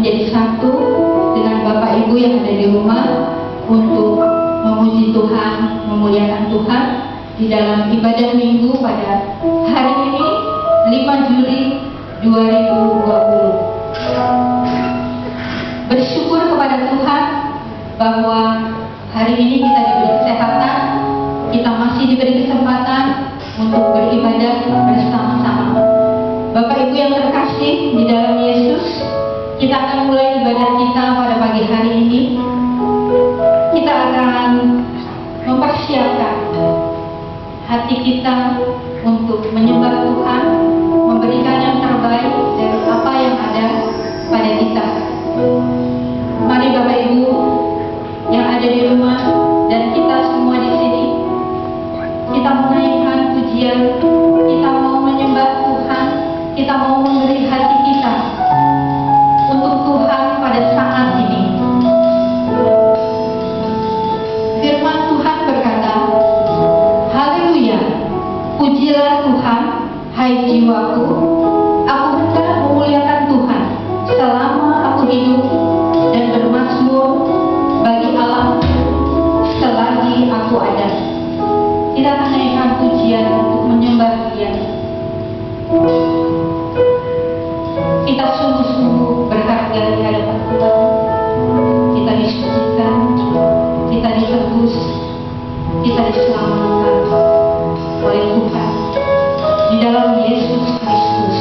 menjadi satu dengan Bapak Ibu yang ada di rumah untuk memuji Tuhan, memuliakan Tuhan di dalam ibadah minggu pada hari ini 5 Juli 2020. Bersyukur kepada Tuhan bahwa hari ini kita diberi kesehatan, kita masih diberi kesempatan untuk beribadah bersama-sama. Bapak Ibu yang terkasih di dalam Yesus, kita akan mulai ibadah kita pada pagi hari ini. Kita akan mempersiapkan hati kita untuk menyembah Tuhan, memberikan yang terbaik dari apa yang ada pada kita. Mari Bapak Ibu yang ada di rumah dan kita semua di sini, kita menaikkan pujian, kita mau menyembah Tuhan, kita mau memberi hati kita untuk Tuhan pada saat ini. Firman Tuhan berkata, haleluya, pujilah Tuhan, hai jiwaku, aku hendak memuliakan Tuhan selama aku hidup, dan bermazmur bagi Allah selagi aku ada. Kita akan naikkan pujian untuk menyembah Dia. Kita sungguh-sungguh berharga di hadapan Tuhan. Kita disucikan, kita ditebus, kita diselamatkan oleh Tuhan di dalam Yesus Kristus.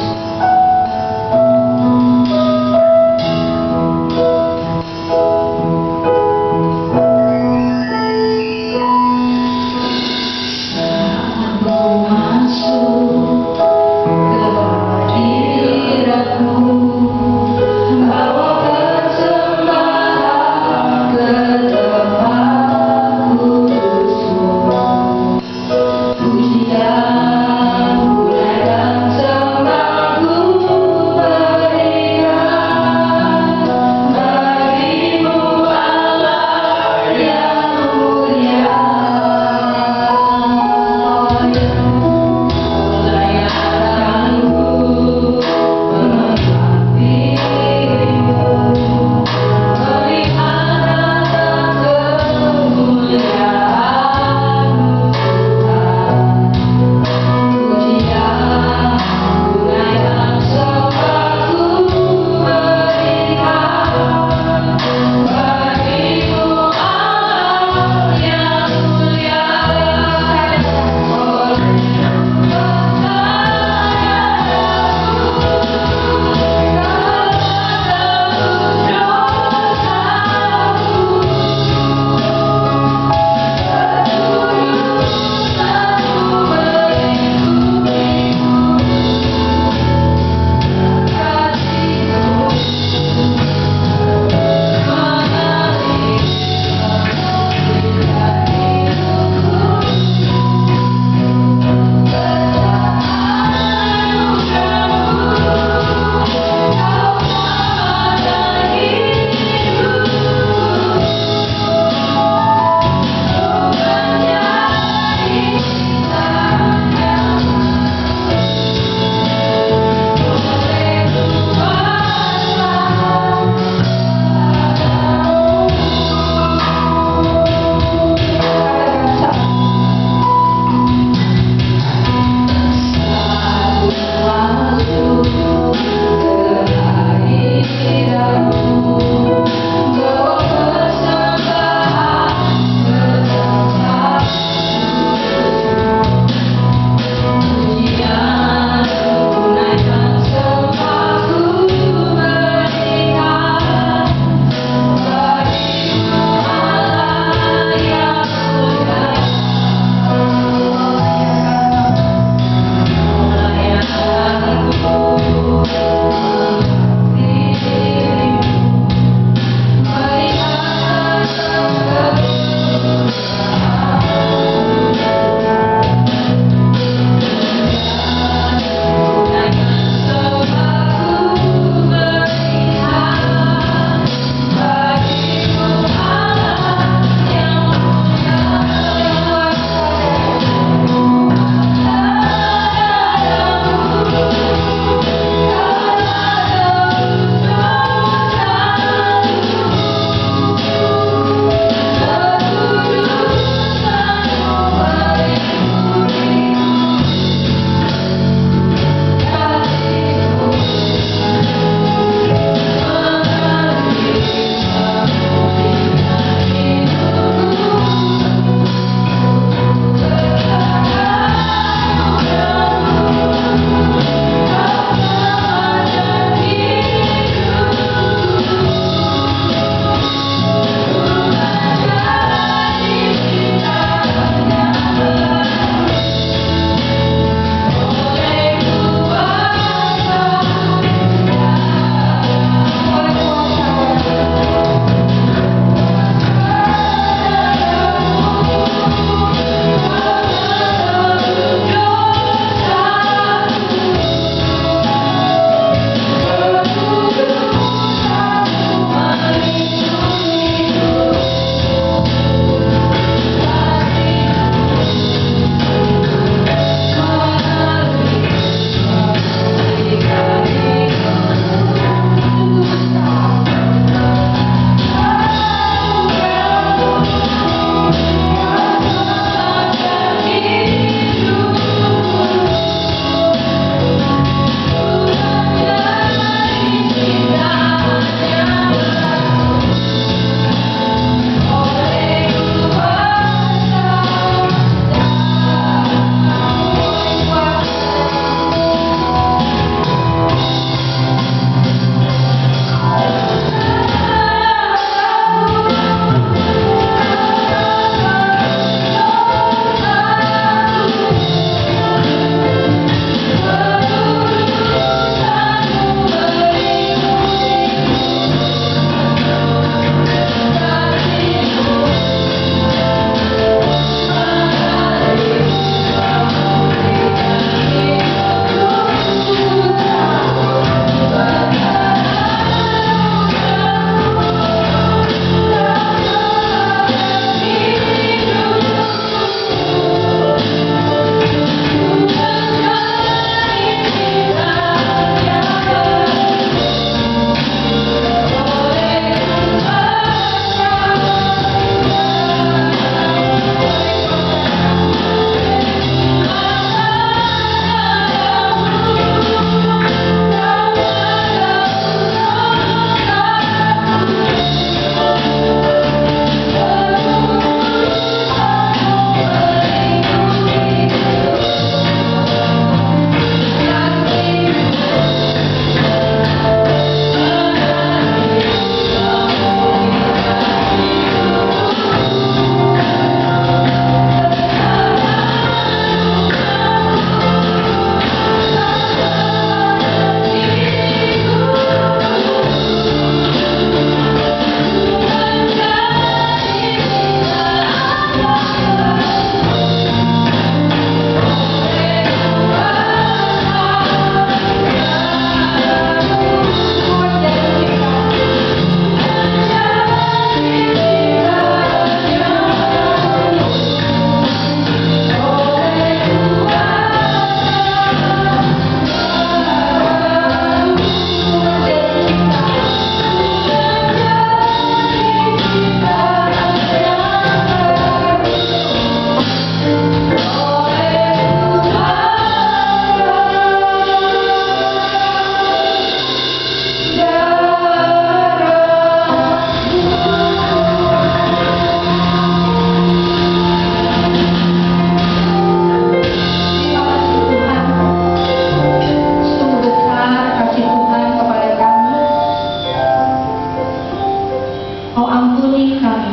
ampuni kami,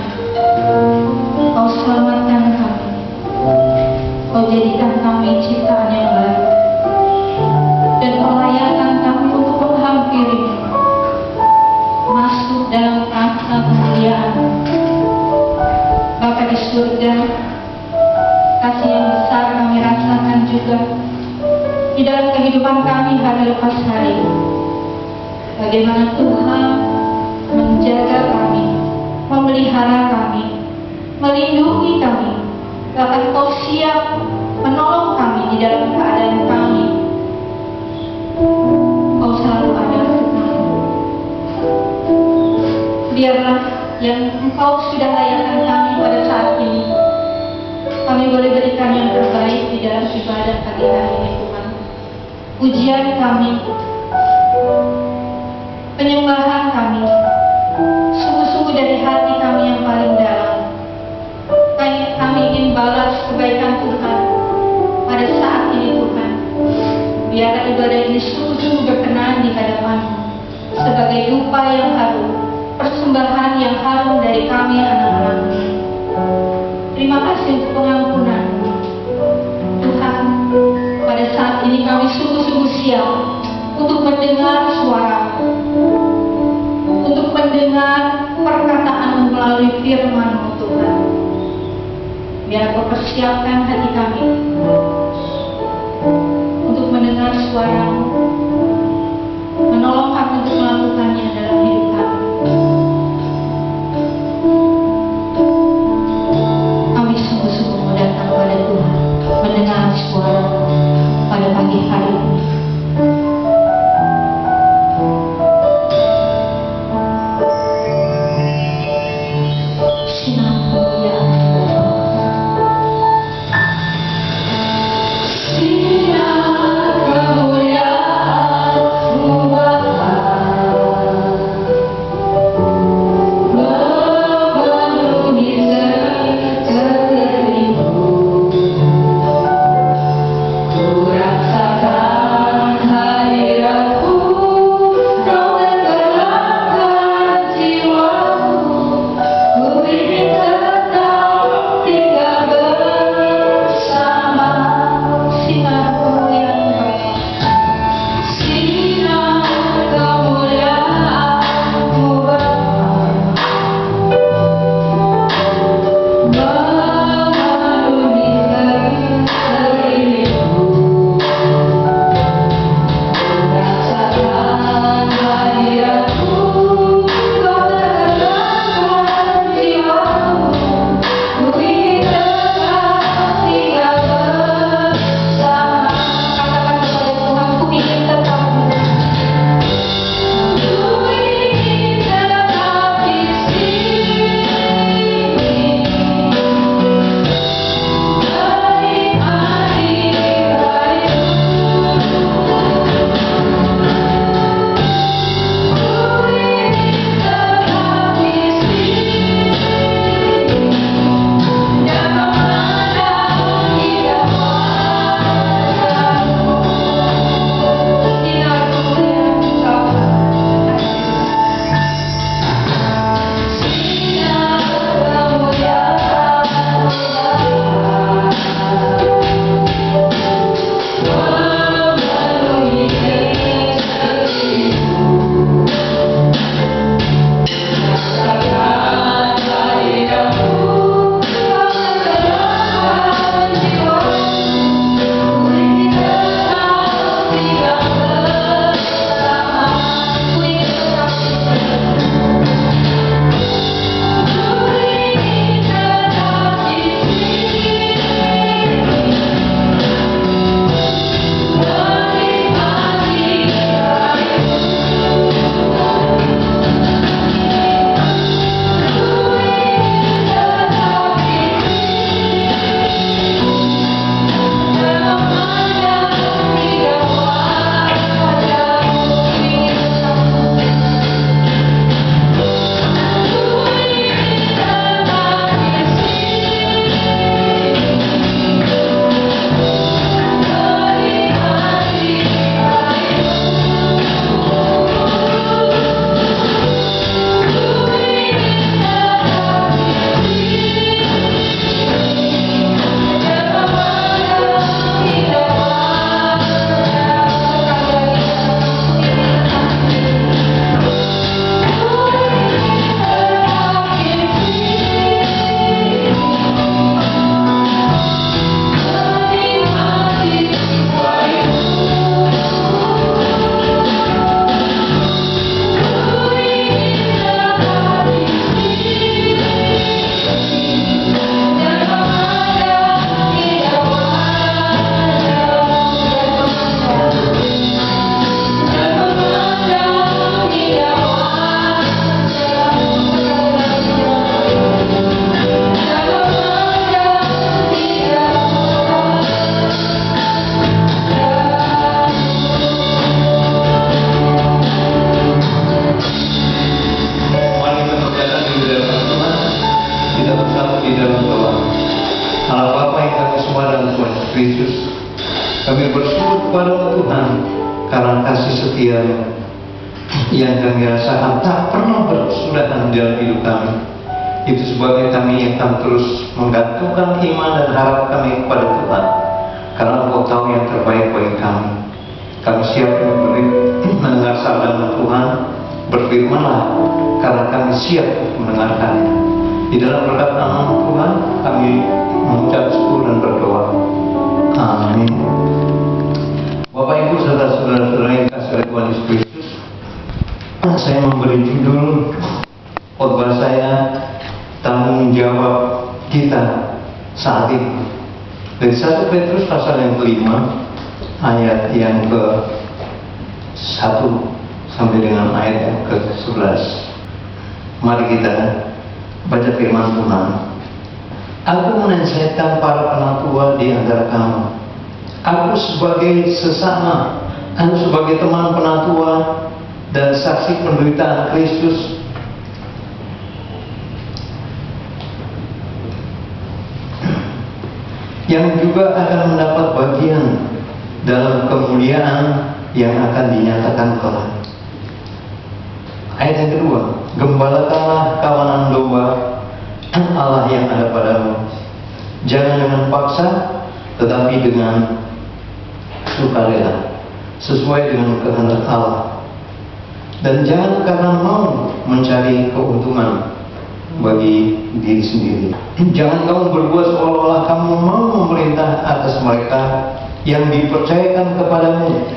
Kau selamatkan kami, Kau jadikan kami ciptaan yang baru, dan Kau layakkan kami untuk menghampiri masuk dalam tahta kemuliaan. Bapa di surga, kasih yang besar kami rasakan juga di dalam kehidupan kami hari lepas hari. Bagaimana Tuhan menjaga kami, memelihara kami, melindungi kami, bahkan Kau siap menolong kami di dalam keadaan kami. Kau selalu ada untuk kami. Biarlah yang Engkau sudah layakkan kami pada saat ini, kami boleh berikan yang terbaik di dalam ibadah pagi hari ini, Tuhan. Pujian kami, penyembahan kami, sungguh-sungguh dari hati kami yang paling dalam. Kami ingin balas kebaikan Tuhan pada saat ini, Tuhan. Biarlah ibadah ini sungguh-sungguh berkenan di hadapan-Mu sebagai dupa yang harum, persembahan yang harum dari kami anak-anak-Mu. Terima kasih untuk pengampunan-Mu, Tuhan. Pada saat ini kami sungguh-sungguh siap untuk mendengar suara-Mu, untuk mendengar perkataan-Mu melalui firman-Mu, Tuhan. Biar Kau persiapkan hati kami untuk mendengar suara-Mu, menolong kami untuk melakukannya dalam hidup kami. Kami sungguh-sungguh mau datang pada Tuhan, mendengar suara-Mu pada pagi hari ini. Sinar kemuliaan-Mu, Sinar kemuliaan-Mu, Bapa. Yahshua dan Tuhan Kristus, kami bersyukur kepada Tuhan karena kasih setia-Nya yang kami rasakan tak pernah berkesudahan dalam hidup kami. Itu sebabnya kami akan terus menggantungkan iman dan harap kami kepada Tuhan, karena Engkau tahu yang terbaik bagi kami. Kami siap mendengar sabda Tuhan. Berfirmanlah, karena kami siap mendengarkannya. Di dalam berkat nama Tuhan kami mengucap syukur dan berdoa. Amin. Bapak Ibu serta saudara-saudara yang dikasihi oleh Tuhan Yesus Kristus, saya memberi judul khotbah saya, tanggung jawab kita saat ini, dari 1 Petrus pasal yang kelima ayat yang ke-1 sampai dengan ayat yang ke-11. Mari kita baca firman Tuhan. Aku menasihatkan para penatua di antara kamu. Aku sebagai sesama, aku sebagai teman penatua dan saksi penderitaan Kristus, yang juga akan mendapat bagian dalam kemuliaan yang akan dinyatakan kelak. Ayat yang kedua, gembalakanlah kawanan domba Allah yang ada padamu, jangan dengan paksa, tetapi dengan sukarela, sesuai dengan kehendak Allah. Dan jangan karena mau mencari keuntungan bagi diri sendiri. Jangan kamu berbuat seolah-olah kamu mau memerintah atas mereka yang dipercayakan kepadamu,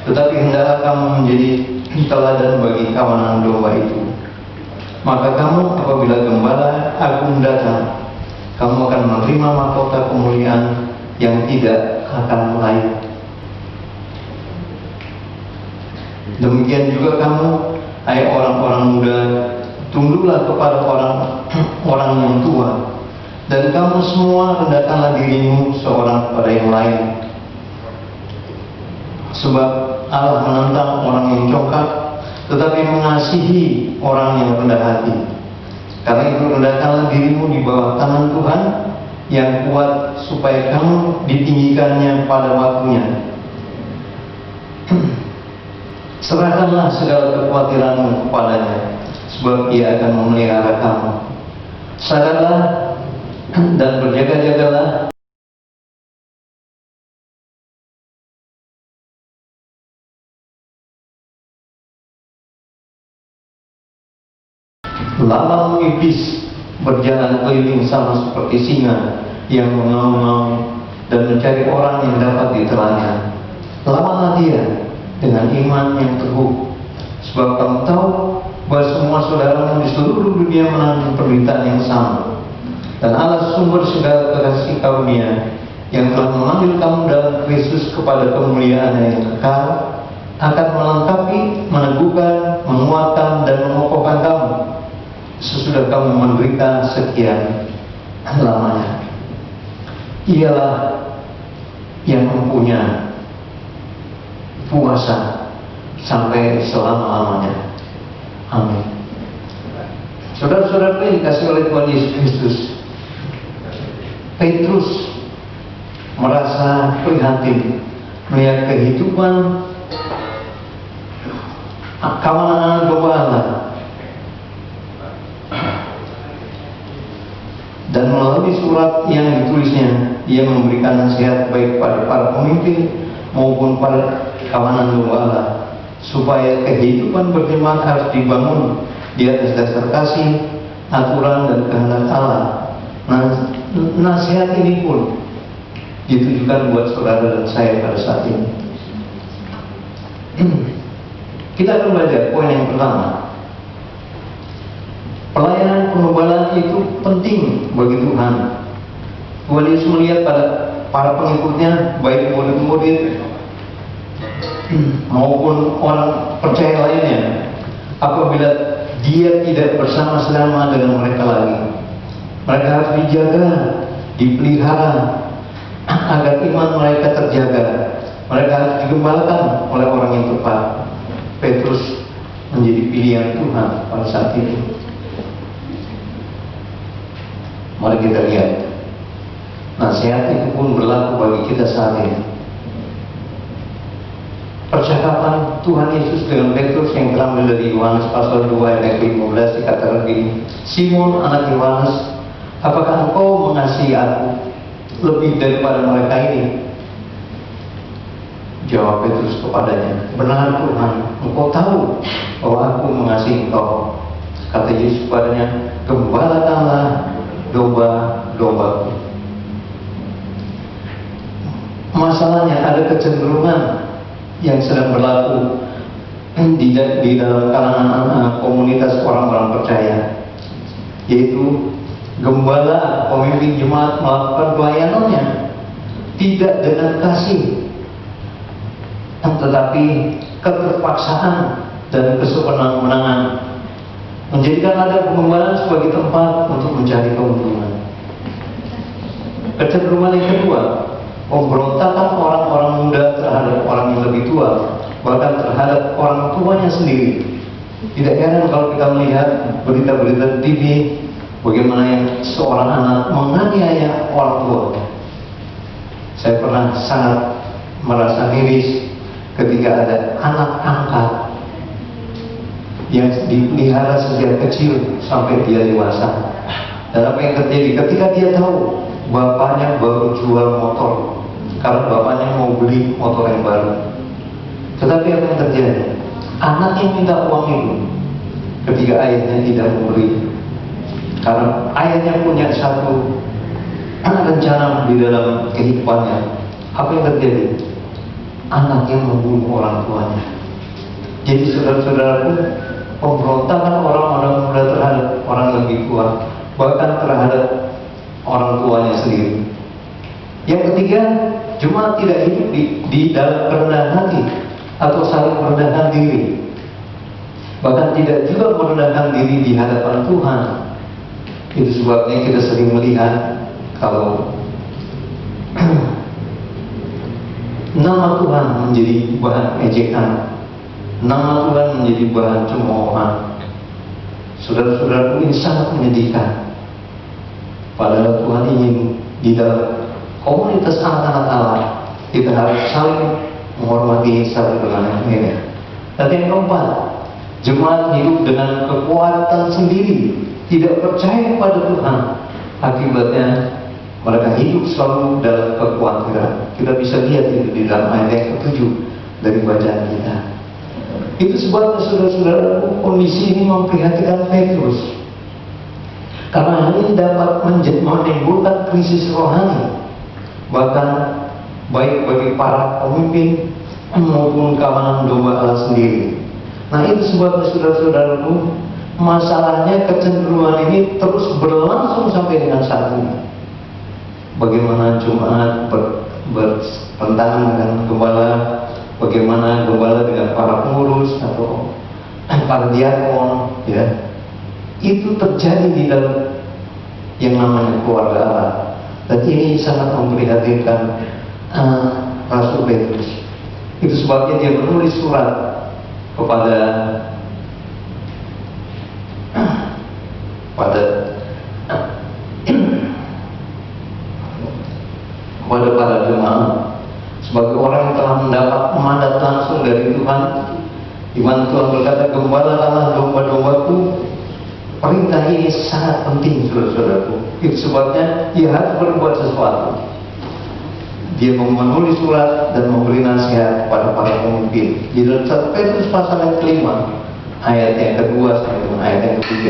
tetapi hendaklah kamu menjadi teladan bagi kawanan domba itu. Maka kamu apabila gembala agung datang, kamu akan menerima mahkota kemuliaan yang tidak akan melayang. Demikian juga kamu, hai orang-orang muda, tunduklah kepada orang yang tua, dan kamu semua rendahkanlah dirimu seorang kepada yang lain. Sebab Allah menentang orang yang congkak, tetapi mengasihi orang yang rendah hati. Karena itu rendahkanlah dirimu di bawah tangan Tuhan yang kuat, supaya kamu ditinggikannya pada waktunya. Serahkanlah segala kekhawatiranmu kepadanya, sebab Ia akan memelihara kamu. Sadarlah dan berjaga-jagalah. Lawan iblis berjalan keliling sama seperti singa yang mengaum-ngaum dan mencari orang yang dapat ditelannya. Lawanlah dia dengan iman yang teguh, sebab kamu tahu bahwa semua saudaramu di seluruh dunia menanggung penderitaan yang sama. Dan Allah sumber segala kasih karunia yang telah mengambil kamu dalam Kristus kepada kemuliaan yang kekal, akan melengkapi, meneguhkan, menguatkan, dan mengokohkan kamu sesudah kamu menderita sekian lamanya. Ialah yang mempunyai puasa sampai selama-lamanya. Amin. Saudara-saudara yang dikasihi oleh Tuhan Yesus Kristus, Petrus merasa prihatin melihat kehidupan kawanan domba Allah, dan melalui surat yang ditulisnya ia memberikan nasihat baik pada para pemimpin maupun pada kawanan domba Allah, supaya kehidupan beriman harus dibangun di atas dasar kasih, aturan, dan kehendak Allah. Nah, nasihat ini pun ditujukan buat saudara dan saya pada saat ini. Kita akan belajar poin yang pertama. Pelayanan penggembalaan itu penting bagi Tuhan. Tuhan Yesus melihat pada para pengikutnya, baik murid-murid maupun orang percaya lainnya, apabila dia tidak bersama-sama dengan mereka lagi, mereka harus dijaga, dipelihara agar iman mereka terjaga. Mereka harus digembalakan oleh orang yang tepat. Petrus menjadi pilihan Tuhan pada saat itu. Mari kita lihat Nasihat itu pun berlaku bagi kita saat ini. Percakapan Tuhan Yesus dengan Petrus yang terambil dari Yohanes pasal 2 ayat 15 dikatakan begini, Simon anak Yohanes, apakah engkau mengasihi aku lebih daripada mereka ini? Jawab Petrus kepadanya, benar Tuhan, engkau tahu bahwa aku mengasihi engkau. Kata Yesus kepadanya, gembalakanlah domba-dombaku. Masalahnya ada kecenderungan yang sedang berlaku di dalam kalangan komunitas orang-orang percaya, yaitu gembala, pemimpin jemaat melakukan pelayanannya tidak dengan kasih, tetapi keterpaksaan dan kesewenang-wenangan, menjadikan ada penggembalaan sebagai tempat untuk mencari keuntungan. Kecenderungan yang kedua, pemberontakan orang-orang muda terhadap orang yang lebih tua, bahkan terhadap orang tuanya sendiri. Tidak heran kalau kita melihat berita-berita TV bagaimana yang seorang anak menganiaya orang tua. Saya pernah sangat merasa miris ketika ada anak angkat yang dipelihara sejak kecil sampai dia dewasa. Dan apa yang terjadi ketika dia tahu bapaknya baru jual motor karena bapaknya mau beli motor yang baru. Tetapi apa yang terjadi? Anaknya minta uang itu ketika ayahnya tidak memberi, karena ayahnya punya satu rencana di dalam kehidupannya. Apa yang terjadi? Anaknya membunuh orang tuanya. Jadi saudara-saudaraku, pemberontakan orang-orang muda terhadap orang lebih tua, bahkan terhadap orang tuanya sendiri. Yang ketiga, jemaat tidak hidup di dalam kerendahan hati atau saling merendahkan diri, bahkan tidak juga merendahkan diri di hadapan Tuhan. Itu sebabnya kita sering melihat kalau nama Tuhan menjadi bahan ejekan, nama Tuhan menjadi bahan cemoohan. Saudara-saudaraku, ini sangat menyedihkan. Padahal Tuhan ingin di dalam komunitas anak-anak Allah kita harus saling menghormati satu dengan lainnya. Dan yang keempat, jemaat hidup dengan kekuatan sendiri, tidak percaya kepada Tuhan. Akibatnya mereka hidup selalu dalam kekhawatiran. Kita bisa lihat itu di dalam ayat yang ke-7 dari bacaan kita. Itu sebabnya saudara-saudara, kondisi ini memprihatinkan Petrus, karena hal ini dapat menimbulkan krisis rohani, bahkan baik bagi para pemimpin maupun kawanan domba Allah sendiri. Nah, itu sebabnya saudara-saudaraku, masalahnya kecenderungan ini terus berlangsung sampai dengan saat ini. Bagaimana jemaat bertentangan dengan gembala, bagaimana gembala dengan para pengurus atau para diakon, ya, itu terjadi di dalam yang namanya keluarga Allah. Dan ini sangat memprihatinkan Rasul Petrus. Itu sebabnya dia menulis surat kepada para jemaat sebagai orang yang telah mendapat mandat langsung dari Tuhan, di mana Tuhan berkata, gembalakanlah domba-dombaku. Perintah ini sangat penting, saudara-saudaraku. Itu sebabnya dia harus berbuat sesuatu. Dia menulis surat dan memberi nasihat kepada para pemimpin. Di dalam 1 Petrus pasal yang ke-5 ayat yang ke-2 sampai dengan ayat yang ke-3.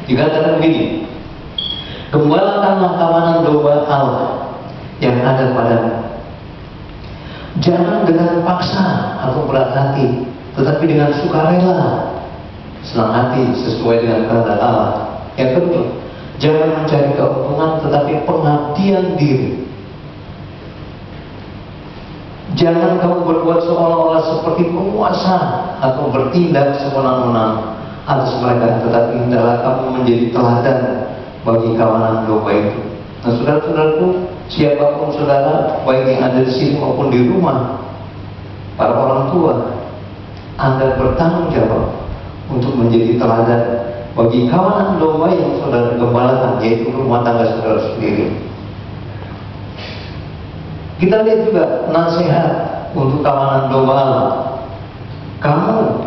Dikatakan begini, gembalakanlah kawanan domba Allah yang ada padamu. Jangan dengan paksa atau berat hati, tetapi dengan sukarela, senang hati sesuai dengan kehendak Allah. Yang kedua, jangan mencari keuntungan, tetapi pengabdian diri. Jangan kamu berbuat seolah-olah seperti penguasa atau bertindak sewenang-wenang atas mereka, tetapi hendaklah kamu menjadi teladan bagi kawanan domba itu. Nah, saudara-saudaraku, siapapun saudara, baik yang ada di sini maupun di rumah, para orang tua, Anda bertanggung jawab untuk menjadi teladan bagi kawanan domba yang saudara gembalakan, yaitu rumah tangga saudara sendiri. Kita lihat juga nasihat untuk kawanan domba Allah. Kamu,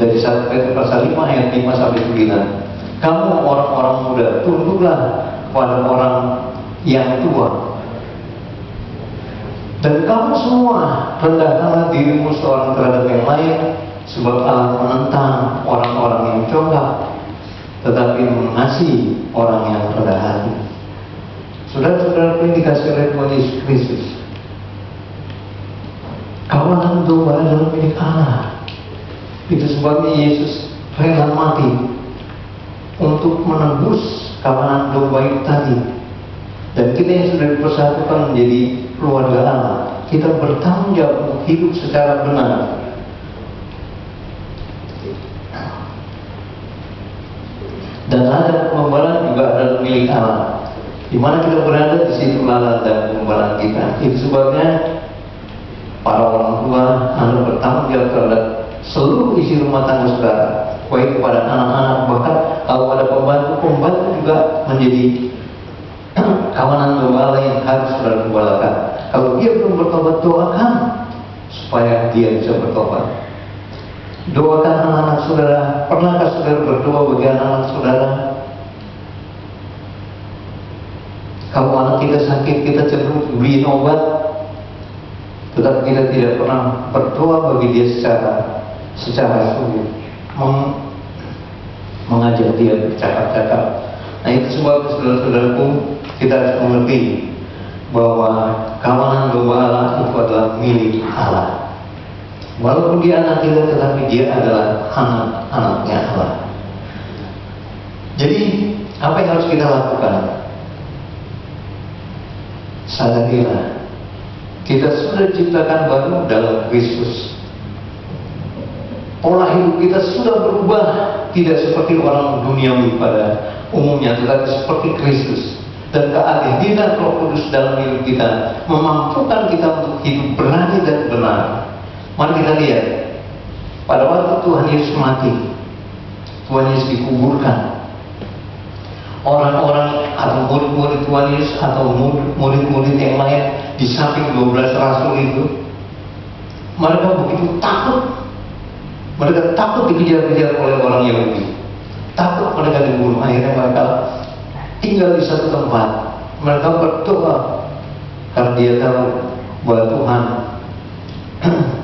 dari 1 Petrus pasal 5 ayat 5 sampai 9, kamu orang-orang muda, tunduklah pada orang yang tua. Dan kamu semua rendahkanlah dirimu seorang terhadap yang lain, sebab Allah menentang orang-orang yang congkak, tetapi mengasihi orang yang rendah hati. Saudara-saudara yang dikasih oleh Tuhan Yesus Kristus, kawanan domba adalah milik Allah. Itu sebabnya Yesus rela mati untuk menebus kawanan domba itu tadi. Dan kita yang sudah dipersatukan menjadi keluarga Allah, kita bertanggung jawab untuk hidup secara benar. Dan ladang pengembala juga adalah milik Allah. Di mana kita berada, di situ ladang dan pengembala kita. Itu sebabnya para orang tua, Anda bertanggung jawab terhadap seluruh isi rumah tangga saudara, baik kepada anak-anak, bahkan kalau ada pembantu juga menjadi kawanan gembala yang harus saudara gembalakan. Kalau dia belum bertobat, doakan supaya dia bisa bertobat. Doakan anak-anak saudara. Pernahkah saudara berdoa bagi anak-anak saudara? Kalau anak kita sakit, kita cenderung beliin obat, tetapi kita tidak pernah berdoa bagi dia secara sungguh, mengajak dia bercakap-cakap. Nah, itu sebab saudara-saudaraku, kita harus mengerti bahwa kawanan domba Allah itu adalah milik Allah. Walaupun dia anak kita, tetapi dia adalah anak-anaknya Allah. Jadi, apa yang harus kita lakukan? Sadarilah, kita sudah diciptakan baru dalam Kristus. Pola hidup kita sudah berubah, tidak seperti orang duniawi pada umumnya, tetapi seperti Kristus. Dan kehadiran Roh Kudus dalam hidup kita memampukan kita untuk hidup berani dan benar. Mari kita lihat, pada waktu Tuhan Yesus mati, Tuhan Yesus dikuburkan. Orang-orang atau murid-murid Tuhan Yesus atau murid-murid yang lain di samping 12 rasul itu, mereka begitu takut. Mereka takut dikejar-kejar oleh orang Yahudi, takut mereka dibunuh. Akhirnya mereka tinggal di satu tempat. Mereka berdoa karena dia tahu bahwa Tuhan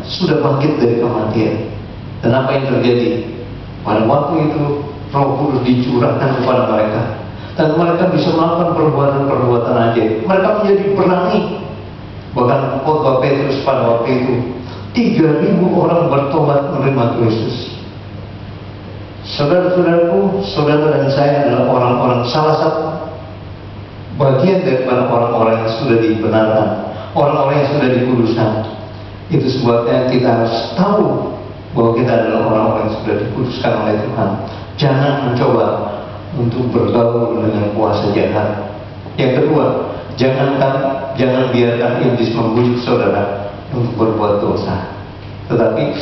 sudah bangkit dari kematian. Dan apa yang terjadi? Pada waktu itu Roh Kudus dicurahkan kepada mereka, dan mereka bisa melakukan perbuatan-perbuatan ajaib. Mereka menjadi berani. Bahkan khotbah Petrus pada waktu itu 3.000 orang bertobat menerima Kristus. Saudara-saudaraku, saudara dan saya adalah orang-orang, salah satu bagian daripada orang-orang yang sudah dibenarkan, orang-orang yang sudah dikuduskan. Itu sebabnya kita harus tahu bahwa kita adalah orang-orang yang sudah dikuduskan oleh Tuhan. Jangan mencoba untuk bergaul dengan kuasa jahat. Yang kedua, jangan biarkan iblis membujuk saudara untuk berbuat dosa. Tetapi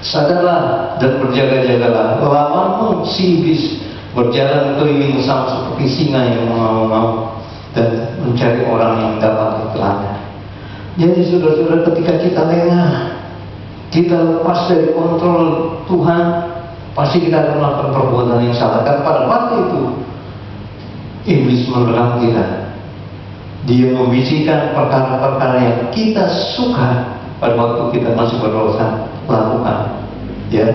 sadarlah dan berjaga-jagalah. Lawanmu si iblis berjalan keliling sama seperti singa yang mengaum-ngaum dan mencari orang yang dapat ditelan. Jadi saudara-saudara, ketika kita lengah, kita lepas dari kontrol Tuhan, pasti kita akan melakukan perbuatan yang salah. Karena pada waktu itu iblis menerang kita. Dia membisikkan perkara-perkara yang kita suka pada waktu kita masih berdosa lakukan. Ya.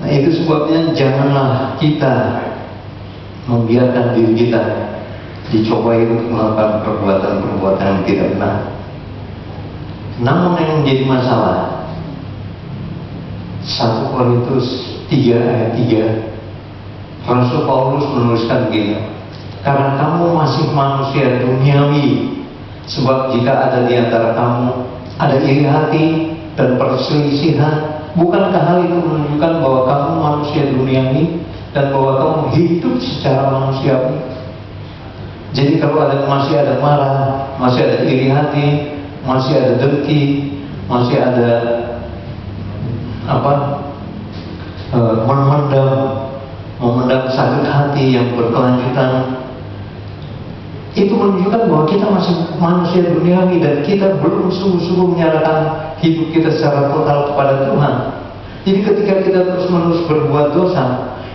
Nah, itu sebabnya janganlah kita membiarkan diri kita dicobai untuk melakukan perbuatan-perbuatan yang tidak benar. Namun yang menjadi masalah, 1 Korintus 3 ayat 3, Rasul Paulus menuliskan begini: karena kamu masih manusia duniawi, sebab jika ada di antara kamu ada iri hati dan perselisihan, bukankah hal itu menunjukkan bahwa kamu manusia duniawi dan bahwa kamu hidup secara manusiawi? Jadi kalau masih ada marah, masih ada iri hati, masih ada dengki, masih ada memendam sakit hati yang berkelanjutan, itu menunjukkan bahwa kita masih manusia duniawi dan kita belum sungguh-sungguh menyerahkan hidup kita secara total kepada Tuhan. Jadi ketika kita terus-menerus berbuat dosa,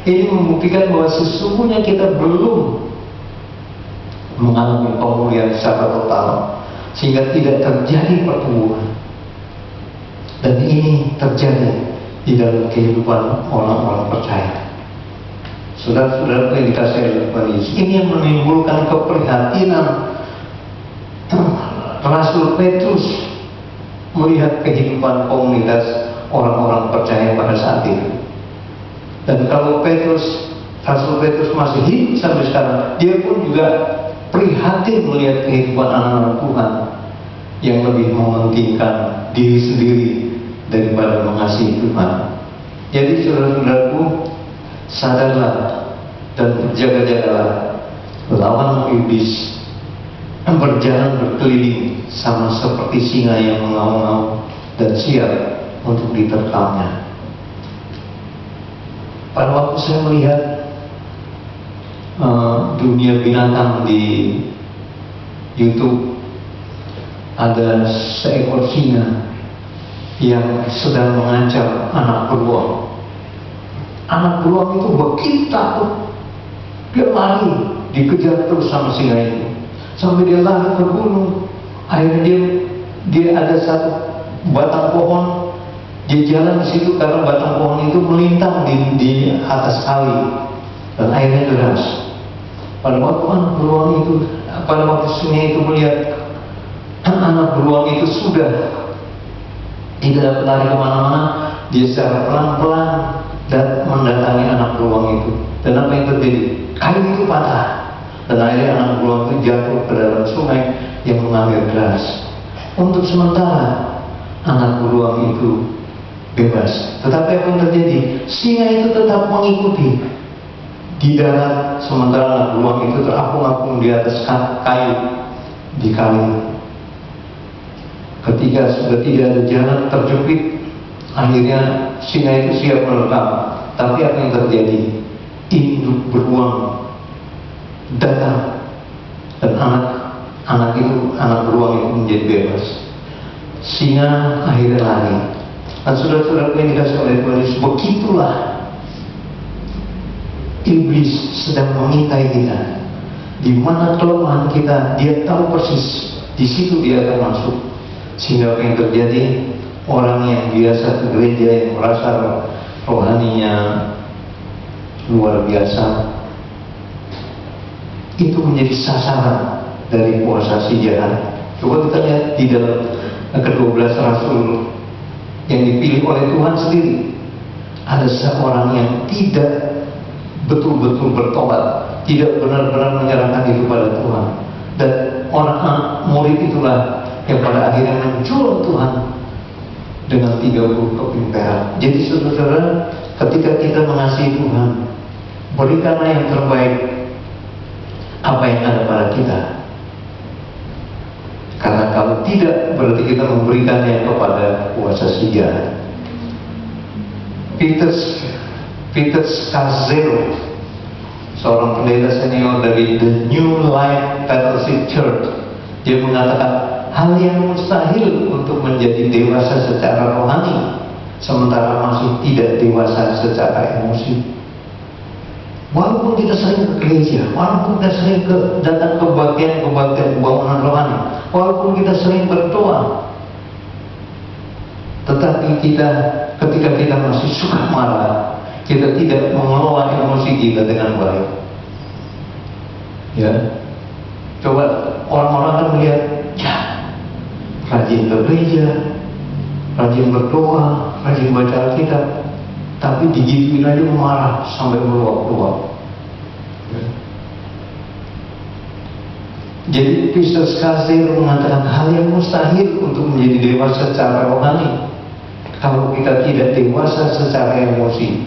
ini membuktikan bahwa sesungguhnya kita belum mengalami pemulihan secara total, sehingga tidak terjadi pertumbuhan. Dan ini terjadi di dalam kehidupan orang-orang percaya. Saudara-saudara yang dikasihi oleh Tuhan Yesus, ini yang menimbulkan keprihatinan Rasul Petrus melihat kehidupan komunitas orang-orang percaya pada saat itu. Dan kalau Rasul Petrus masih hidup sampai sekarang, dia pun juga prihatin melihat kehidupan anak-anak Tuhan yang lebih mementingkan diri sendiri daripada mengasihi Tuhan. Jadi saudara-saudaraku, sadarlah dan berjaga-jagalah, lawan iblis yang berjalan berkeliling sama seperti singa yang mengaum-ngaum dan siap untuk diterkamnya. Pada waktu saya melihat dunia binatang di YouTube, ada seekor singa yang sedang mengancam anak beruang. Anak beruang itu begitu takut, dia lari, dikejar terus sama singa itu sampai dia lari ke gunung. Akhirnya dia ada satu batang pohon, dia jalan di situ karena batang pohon itu melintang di atas kali, dan airnya deras. Pada waktu singa itu melihat anak beruang itu sudah tidak dapat lari kemana-mana, dia secara pelan-pelan dan mendatangi anak beruang itu. Dan apa yang terjadi? Kayu itu patah, dan akhirnya anak beruang itu jatuh ke dalam sungai yang mengalir deras. Untuk sementara anak beruang itu bebas, tetapi apa yang terjadi? Singa itu tetap mengikuti di darat, sementara anak beruang itu terapung-apung di atas kayu di kali. Ketika sudah tidak ada jalan, terjepit, akhirnya singa itu siap menerkam. Tapi apa yang terjadi? Induk beruang datang, dan anak beruang itu menjadi bebas. Singa akhirnya lari. Dan saudara-saudara yang dikasihi oleh Tuhan Yesus, begitulah iblis sedang mengintai kita. Di mana kelemahan kita, dia tahu persis di situ dia akan masuk. Sehingga apa yang terjadi, orang yang biasa ke gereja, yang merasa rohaninya luar biasa, itu menjadi sasaran dari kuasa si jahat. Coba kita lihat di dalam ke-12 Rasul yang dipilih oleh Tuhan sendiri, ada seorang yang tidak betul-betul bertobat, tidak benar-benar menyerahkan diri kepada Tuhan, dan orang murid itulah yang pada akhirnya menjual Tuhan dengan 30 keping perak. Jadi saudara, ketika kita mengasihi Tuhan, berikanlah yang terbaik apa yang ada pada kita. Karena kalau tidak, berarti kita memberikannya kepada kuasa si jahat. Peter Scazzero, seorang pendeta senior dari The New Life Fellowship Church, dia mengatakan hal yang mustahil untuk menjadi dewasa secara rohani sementara masih tidak dewasa secara emosi. Walaupun kita sering ke gereja, walaupun kita sering datang ke bagian bangunan rohani, walaupun kita sering berdoa, tetapi ketika kita masih suka marah, kita tidak mengelola emosi kita dengan baik. Ya, coba orang-orang kan melihat, ya, rajin ke gereja, rajin berdoa, rajin baca Alkitab, tapi digituin aja marah sampai meluap-luap. Jadi Peter Scazzero mengatakan hal yang mustahil untuk menjadi dewasa secara rohani kalau kita tidak dewasa secara emosi.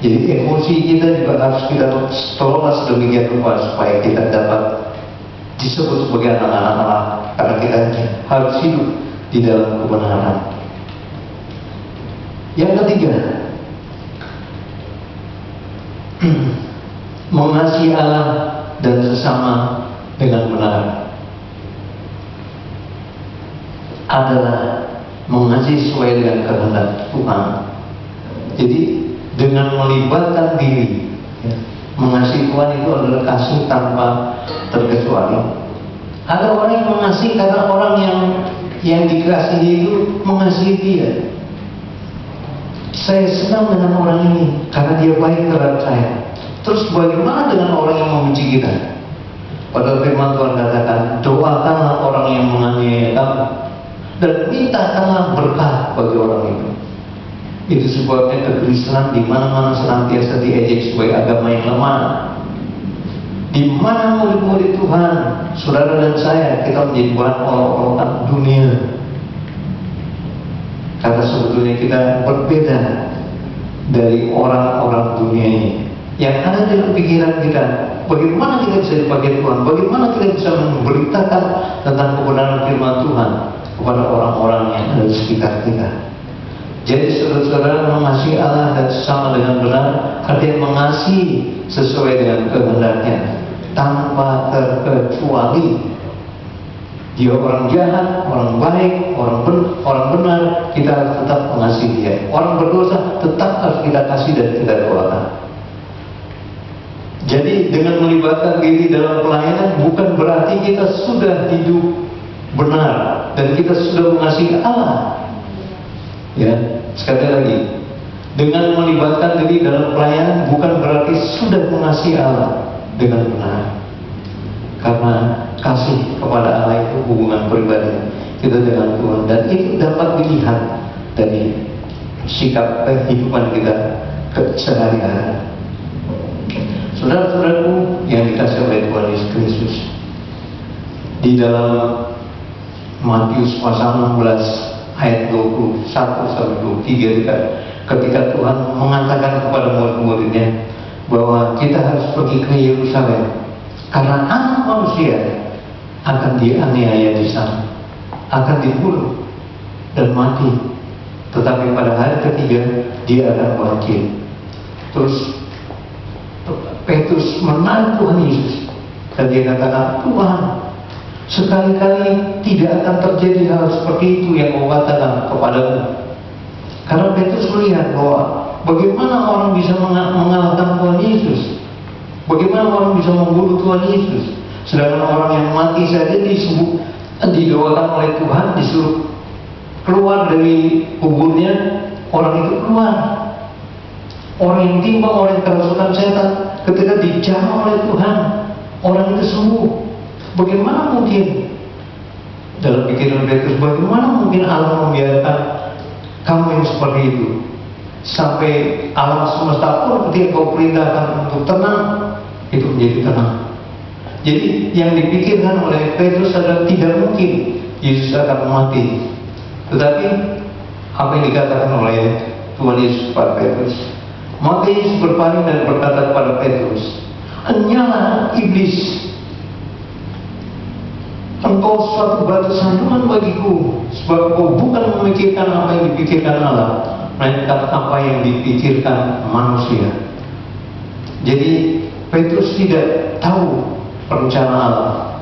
Jadi emosi kita juga harus kita kelola sedemikian rupa supaya kita dapat disebut sebagai anak-anak Allah, karena kita harus hidup di dalam kebenaran. Yang ketiga, mengasihi Allah dan sesama dengan benar adalah mengasihi sesuai dengan kehendak Tuhan. Jadi dengan melibatkan diri, ya, mengasihi Tuhan itu adalah kasih tanpa terkecuali. Ada orang yang mengasihi karena orang yang dikasihi itu mengasihi dia. Saya senang dengan orang ini karena dia baik terhadap saya. Terus bagaimana dengan orang yang membenci kita? Padahal firman Tuhan katakan, doakanlah orang yang menganiaya kamu dan mintakanlah berkah bagi orang itu. Itu sebabnya kekristenan di mana-mana senantiasa diejek sebagai agama yang lemah. Di mana murid-murid Tuhan, saudara dan saya, kita menjadi bahan olok-olokan dunia. Karena sebetulnya kita berbeda dari orang-orang dunia ini. Yang ada dalam pikiran kita, bagaimana kita bisa dipakai Tuhan, bagaimana kita bisa memberitakan tentang kebenaran firman Tuhan kepada orang-orang yang ada di sekitar kita. Jadi saudara-saudara, mengasihi Allah dan sesama dengan benar artinya mengasihi sesuai dengan kehendaknya tanpa terkecuali. Dia orang jahat, orang baik, orang benar, kita harus tetap mengasihi dia. Orang berdosa tetap harus kita kasih dan kita doakan. Jadi dengan melibatkan diri dalam pelayanan bukan berarti kita sudah hidup benar dan kita sudah mengasihi Allah. Ya, sekali lagi, dengan melibatkan diri dalam pelayanan bukan berarti sudah mengasihi Allah dengan benar. Karena kasih kepada Allah itu hubungan pribadi kita dengan Tuhan, dan itu dapat dilihat dari sikap kehidupan kita sehari-hari. Saudara-saudaraku yang dikasihi oleh Tuhan Yesus Kristus, di dalam Matius pasal 16 ayat 21 sampai 23, ketika Tuhan mengatakan kepada murid-muridnya bahwa kita harus pergi ke Yerusalem karena anak manusia akan dianiaya di sana, akan dibunuh dan mati, tetapi pada hari ketiga dia akan bangkit. Terus Petrus menarik Tuhan Yesus dan dia katakan, Tuhan, sekali-kali tidak akan terjadi hal seperti itu yang kau katakan kepadamu. Karena Petrus melihat bahwa bagaimana orang bisa mengalahkan Tuhan Yesus, bagaimana orang bisa membunuh Tuhan Yesus, sedangkan orang yang mati saja didoakan oleh Tuhan, disuruh keluar dari kuburnya, orang itu keluar. Orang yang timbang oleh kerasukan setan, ketika dijamah oleh Tuhan, orang itu sembuh. Bagaimana mungkin, dalam pikiran Petrus, bagaimana mungkin Allah membiarkan kamu yang seperti itu sampai alam semesta pun ketika kau perintahkan untuk tenang, itu menjadi tenang. Jadi yang dipikirkan oleh Petrus adalah tidak mungkin Yesus akan mati. Tetapi apa yang dikatakan oleh Tuhan Yesus kepada Petrus, maka Yesus berpaling dan berkata kepada Petrus, "Enyala iblis, engkau suatu batu sandungan bagiku, sebab kau bukan memikirkan apa yang dipikirkan Allah, melainkan apa yang dipikirkan manusia." Jadi Petrus tidak tahu rencana Allah.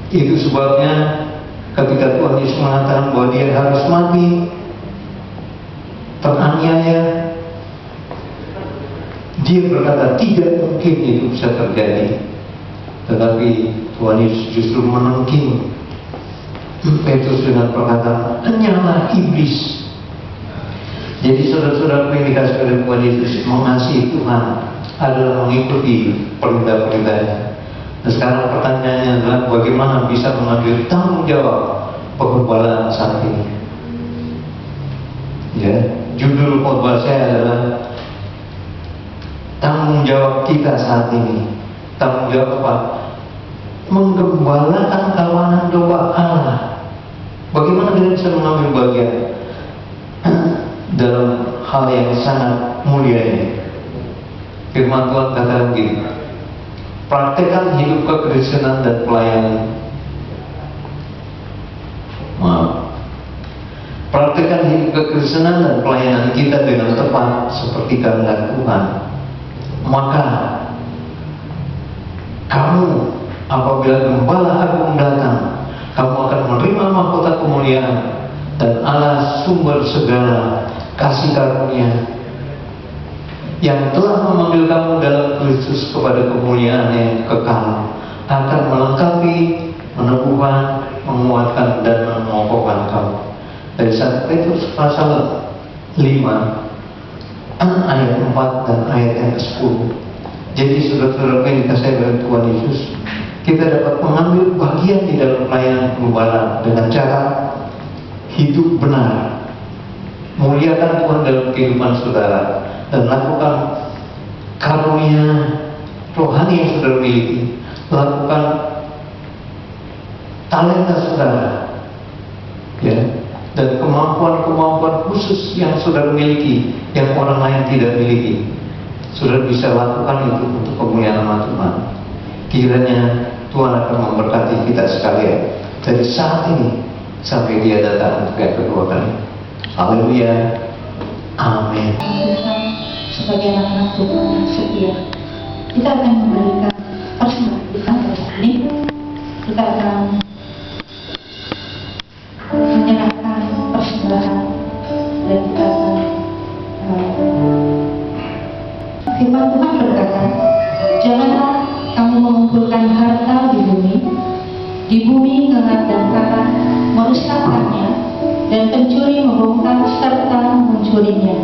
Itu sebabnya ketika Tuhan Yesus mengatakan bahwa dia harus mati, teraniaya, dia berkata tidak mungkin itu bisa terjadi. Tetapi Tuhan Yesus justru menengking Petrus dengan perkataan, "Enyala iblis." Jadi saudara-saudara yang dikasihi oleh Tuhan Yesus, mengasihi Tuhan adalah mengikuti perintah-perintahnya. Nah, sekarang pertanyaannya adalah bagaimana bisa mengambil tanggung jawab penggembalaan saat ini. Ya, judul khotbah saya adalah tanggung jawab kita saat ini. Tanggung jawab apa? Menggembalakan kawanan domba Allah. Bagaimana kita bisa mengambil bagian dalam hal yang sangat mulia ini? Firman Tuhan katakan begini, praktekkan hidup kekristenan dan pelayanan. Praktekkan mempraktikkan hidup kekristenan dan pelayanan kita dengan tepat seperti kehendak Tuhan, maka kamu apabila Gembala Agung datang, kamu akan menerima mahkota kemuliaan, dan Allah sumber segala kasih karunia yang telah memanggil kamu dalam Kristus kepada kemuliaan yang kekal akan melengkapi, meneguhkan, menguatkan, dan mengokohkan kamu. Dari 1 Petrus pasal 5 ayat 4 dan ayat yang ke-10. Jadi saudara-saudara yang dikasihi oleh Tuhan Yesus, kita dapat mengambil bagian di dalam pelayanan Gembala dengan cara hidup benar, muliakan Tuhan dalam kehidupan saudara, dan lakukan karunia rohani yang saudara miliki, lakukan talenta saudara, ya, dan kemampuan-kemampuan khusus yang saudara miliki yang orang lain tidak miliki. Saudara bisa lakukan itu untuk kemuliaan nama Tuhan. Kiranya Tuhan akan memberkati kita sekalian dari saat ini sampai Dia datang untuk yang kedua kali. Haleluya. Amin. Sebagai anak-anak Tuhan yang setia, kita akan memberikan persembahan kita pada ini. Kita akan menyerahkan persembahan dan kita akan firman Tuhan berkata, janganlah kamu mengumpulkan harta di bumi ngengat dan karat merusakkannya, dan pencuri membongkar serta mencurinya.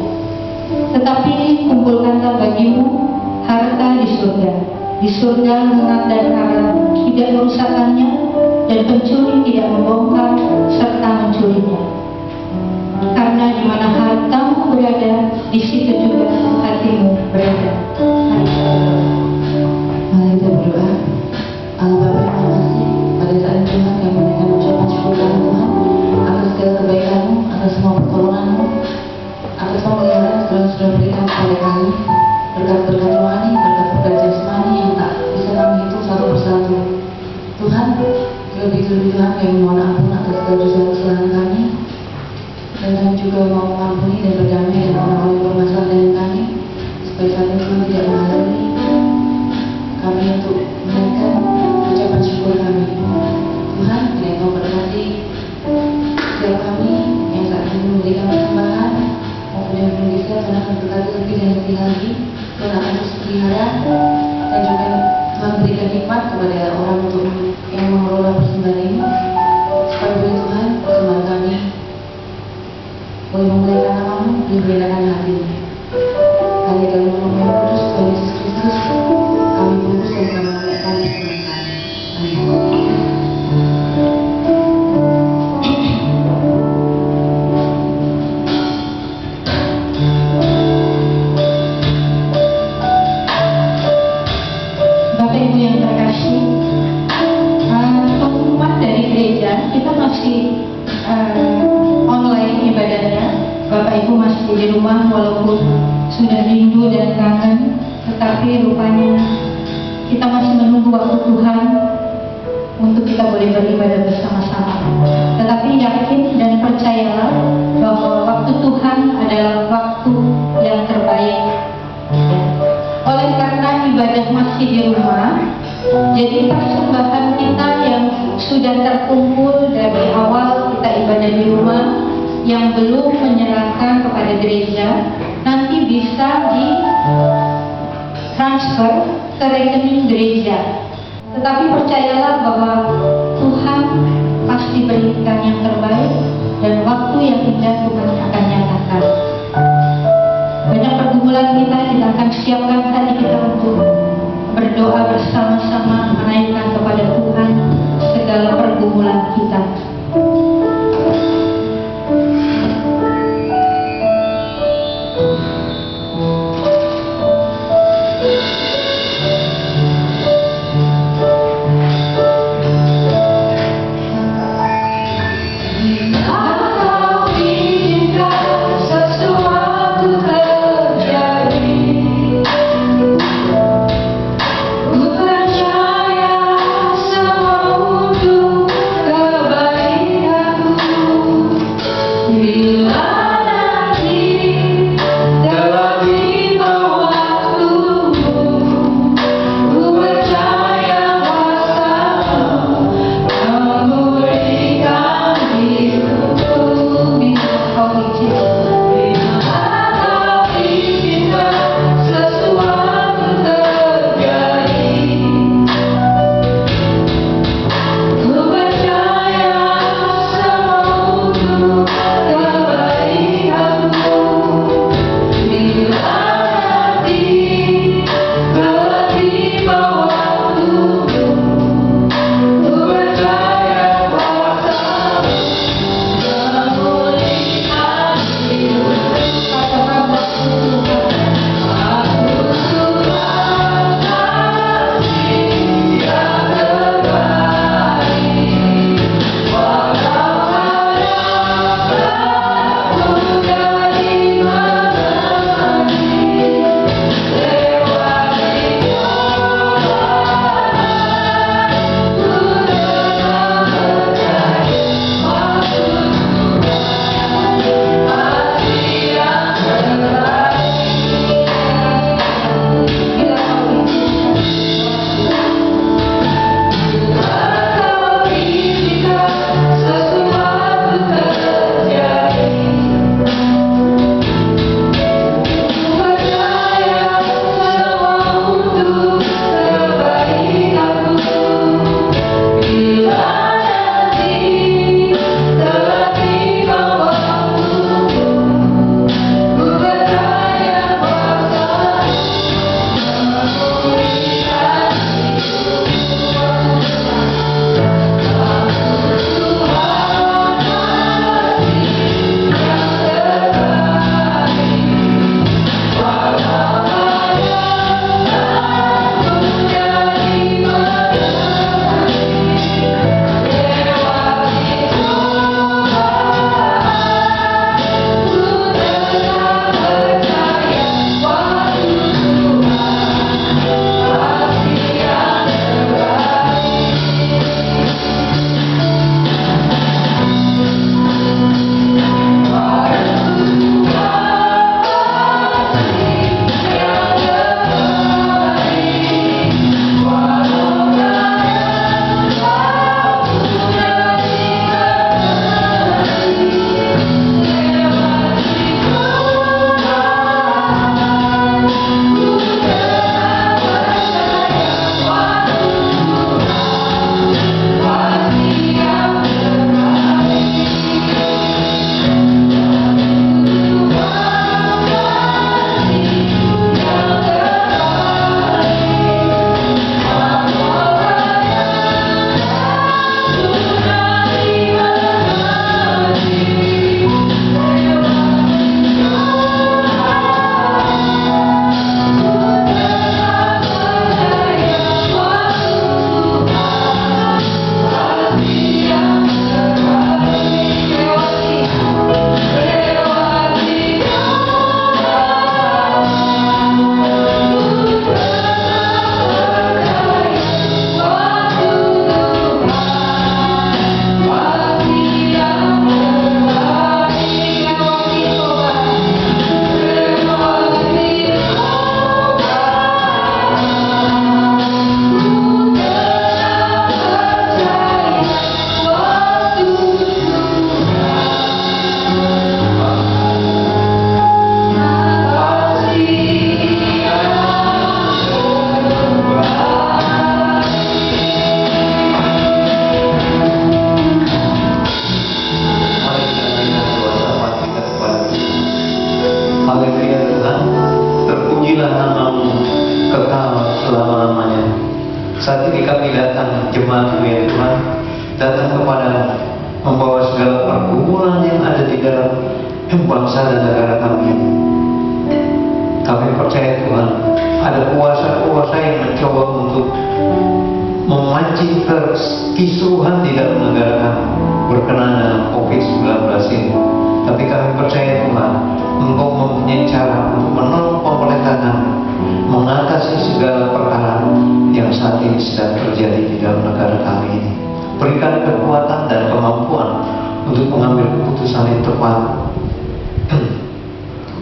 Tetapi kumpulkanlah bagimu harta di surga. Di surga ngengat dan karat tidak merusakkannya, dan pencuri tidak membongkar serta mencurinya. Karena di mana hartamu berada, di situ juga hatimu berada. Mari kita berdoa. Allah Bapa, terima kasih pada saat ini Tuhan, kami menaikkan ucapan syukur kami Tuhan atas segala kebaikan-Mu, atas semua pertolongan-Mu, atas pemeliharaan yang sudah berikan kepada kami, berkat-berkat rohani, berkat-berkat jasmani yang tak bisa kami hitung satu persatu. Tuhan, lebih-lebih Tuhan, kami mohon ampun atas segala dosa kesalahan kami, dan kami juga mau mengampuni dan berdamai dengan orang-orang yang bermasalah dengan kami, supaya kami Tuhan tidak menghalangi kami untuk menaikkan ucapan syukur kami. Tuhan, kiranya Kau berkati setiap kami yang saat ini memberikan persembahan maupun yang belum bisa. Tuhan akan berkati lebih dan lebih lagi. Tuhan akan terus pelihara, dan juga Tuhan berikan hikmat kepada orang untuk yang mengelola persembahan ini, supaya boleh Tuhan persembahan kami boleh memuliakan nama-Mu, boleh memuliakan hati-Mu. Hanya dalam nama yang kudus Tuhan Yesus Kristus kami bungkus dan kami menaikkan persembahan kami. Amin. Bapak Ibu yang terkasih, pengumuman dari gereja kita masih online ibadahnya. Bapak Ibu masih di rumah walaupun sudah rindu dan kangen, tetapi rupanya kita masih menunggu waktu Tuhan untuk kita boleh beribadah bersama-sama. Tetapi yakin dan percayalah bahwa waktu Tuhan adalah waktu yang terbaik. Oleh karena ibadah masih di rumah, jadi persembahan kita yang sudah terkumpul dari awal kita ibadah di rumah, yang belum menyerahkan kepada gereja, nanti bisa ditransfer ke rekening gereja. Tetapi percayalah bahwa Tuhan pasti berikan yang terbaik, dan waktu yang indah Tuhan akan nyatakan. Banyak pergumulan kita akan siapkan hati kita untuk berdoa bersama-sama, menaikkan kepada Tuhan segala pergumulan kita. Ku percaya jemaat ya Tuhan datang kepada membawa segala pergumulan yang ada di dalam bangsa dan negara kami. Kami percaya Tuhan ada kuasa-kuasa yang mencoba untuk memancing kekisruhan di dalam negara kami berkenaan dengan COVID-19 ini. Tapi kami percaya Tuhan Engkau mempunyai cara untuk menolong pemerintah kami mengatasi segala perkara yang saat ini sedang terjadi di dalam negara kami ini. Berikan kekuatan dan kemampuan untuk mengambil keputusan yang tepat,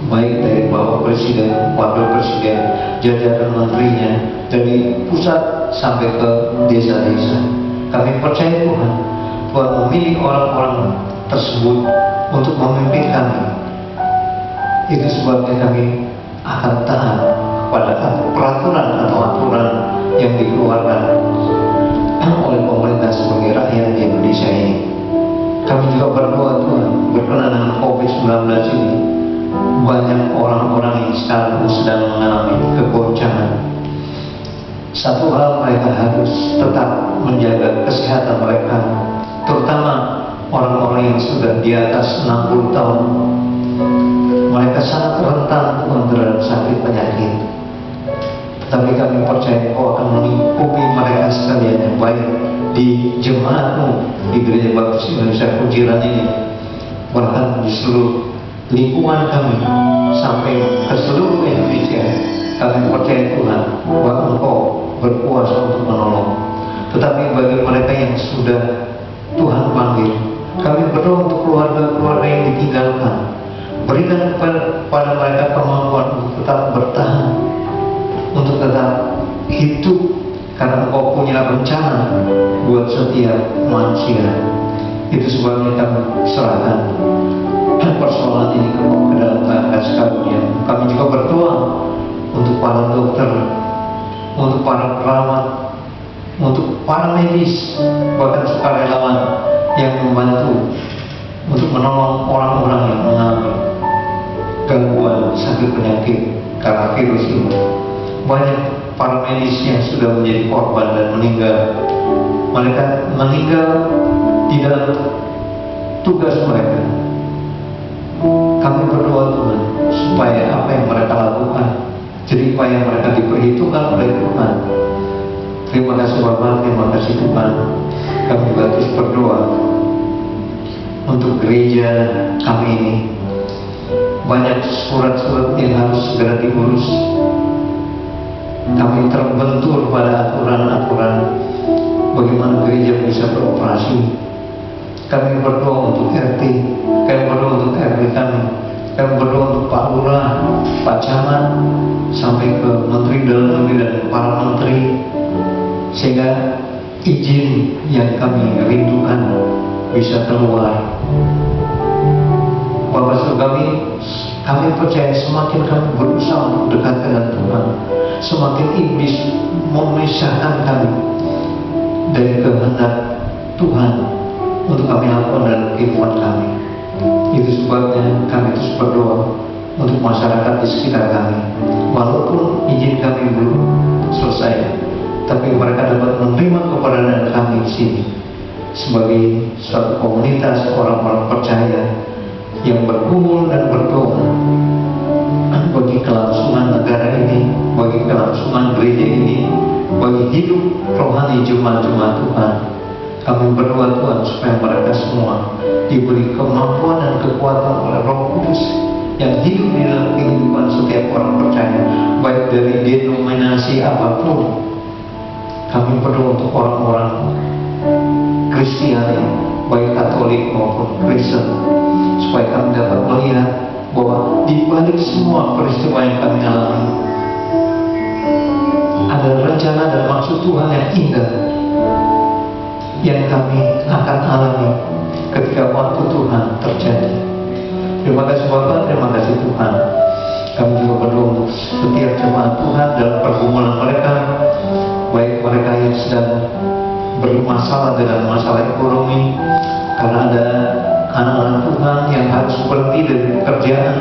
baik dari Bapak Presiden, Wakil Presiden, jajaran menterinya, dari pusat sampai ke desa-desa. Kami percaya Tuhan, Tuhan memilih orang-orang tersebut untuk memimpin kami. Itu sebabnya kami akan taat pada peraturan atau aturan yang dikeluarkan oleh pemerintah sebagai rakyat di Indonesia ini. Kami juga berdoa Tuhan berkenaan dengan COVID-19 ini. Banyak orang-orang yang sekarang sedang mengalami kegoncangan. Satu hal, mereka harus tetap menjaga kesehatan mereka, terutama orang-orang yang sudah di atas 60 tahun. Mereka sangat rentan terhadap sakit penyakit. Tapi kami percaya Kau akan melingkupi mereka sekalian yang baik di jemaat-Mu di Gereja Baptis Indonesia Kunciran ini, bahkan di seluruh lingkungan kami sampai ke seluruh Indonesia. Kami percaya Tuhan bahwa Engkau berkuasa untuk menolong. Tetapi bagi mereka yang sudah Tuhan panggil, kami berdoa untuk keluarga-keluarga yang ditinggalkan. Berikan kepada mereka kemampuan untuk tetap bertahan, untuk tetap hidup, karena Engkau punya rencana buat setiap manusia. Itu sebabnya kami serahkan persoalan ini ke dalam kasih karunia. Kami juga berdoa untuk para dokter, untuk para perawat, untuk para medis, bahkan sukarelawan yang membantu untuk menolong orang-orang yang mengalami gangguan sakit penyakit karena virus ini. Banyak para medis yang sudah menjadi korban dan meninggal. Mereka meninggal di dalam tugas mereka. Kami berdoa Tuhan supaya apa yang mereka lakukan, jadi supaya mereka diperhitungkan oleh Tuhan. Terima kasih Bapak, terima kasih Tuhan. Kami juga terus berdoa untuk gereja kami ini. Banyak surat-surat yang harus segera diurus. Kami terbentur pada aturan-aturan bagaimana gereja bisa beroperasi. Kami berdoa untuk RT, kami berdoa untuk RW kami berdoa untuk Pak Lurah, Pak Camat, sampai ke Menteri Dalam Negeri dan para menteri, sehingga izin yang kami rindukan bisa keluar. Bapak Saudara kami percaya semakin kami berusaha untuk dekat dengan Tuhan, semakin iblis memisahkan kami dari kehendak Tuhan untuk kami lakukan dalam kehidupan kami. Itu sebabnya kami terus berdoa untuk masyarakat di sekitar kami. Walaupun izin kami belum selesai, tapi mereka dapat menerima keberadaan kami di sini sebagai suatu komunitas orang-orang percaya yang berkumpul dan berdoa bagi kelangsungan negara ini, bagi kelangsungan gereja ini, bagi hidup rohani jemaat-jemaat Tuhan. Kami berdoa Tuhan supaya mereka semua diberi kemampuan dan kekuatan oleh Roh Kudus yang hidup di dalam kehidupan setiap orang percaya, baik dari denominasi apapun. Kami berdoa untuk orang-orang Kristiani, baik Katolik maupun Kristen, supaya kami dapat melihat bahwa di balik semua peristiwa yang kami alami ada rencana dan maksud Tuhan yang indah yang kami akan alami ketika waktu Tuhan terjadi. Terima kasih Bapak, terima kasih Tuhan. Kami juga berdoa untuk setiap jemaat Tuhan dalam pergumulan mereka, baik mereka yang sedang bermasalah dengan masalah ekonomi, karena ada anak-anak Tuhan yang harus berhenti dari pekerjaan,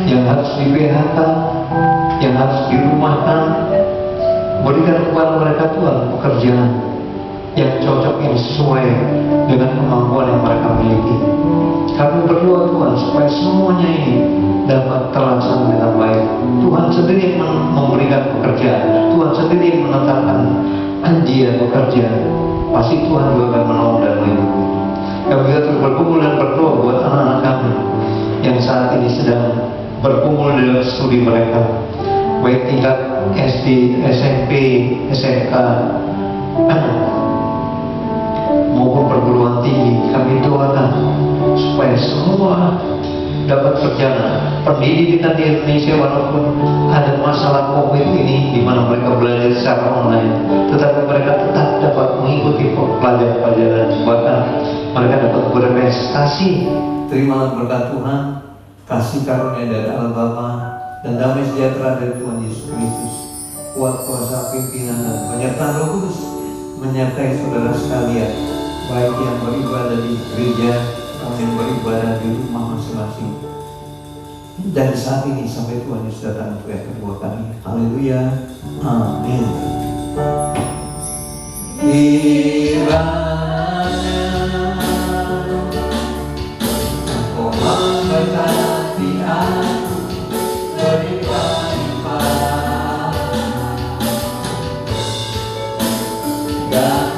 yang harus di PHK, yang harus dirumahkan. Berikan kepada mereka Tuhan pekerjaan yang cocok, yang sesuai dengan kemampuan yang mereka miliki. Kami berdoa Tuhan supaya semuanya ini dapat terlaksana dengan baik. Tuhan sendiri yang memberikan pekerjaan, Tuhan sendiri yang menetapkan dia bekerja. Pasti Tuhan juga akan menolong dan melindungi. Kami juga terus berkumpul dan berdoa buat anak-anak kami yang saat ini sedang berkumpul dalam studi mereka, baik tingkat SD, SMP, SMK, maupun perguruan tinggi. Kami doakan supaya semua dapat berjalan. Pendidikan di Indonesia, walaupun ada masalah COVID ini di mana mereka belajar secara online, tetapi mereka tetap dapat mengikuti pelajaran-pelajaran, bahkan mereka dapat berprestasi. Terimalah berkat Tuhan, kasih karunia dari Allah Bapa dan damai sejahtera dari Tuhan Yesus Kristus, kuat kuasa pimpinan dan penyertaan Roh Kudus menyertai saudara sekalian, baik yang beribadah di gereja maupun yang beribadah di rumah masing-masing. Dan saat ini sampai Tuhan Yesus datang untuk yang kedua kali. Haleluya. Amin. Kiranya Engkau memberkati aku berlimpah-limpah dan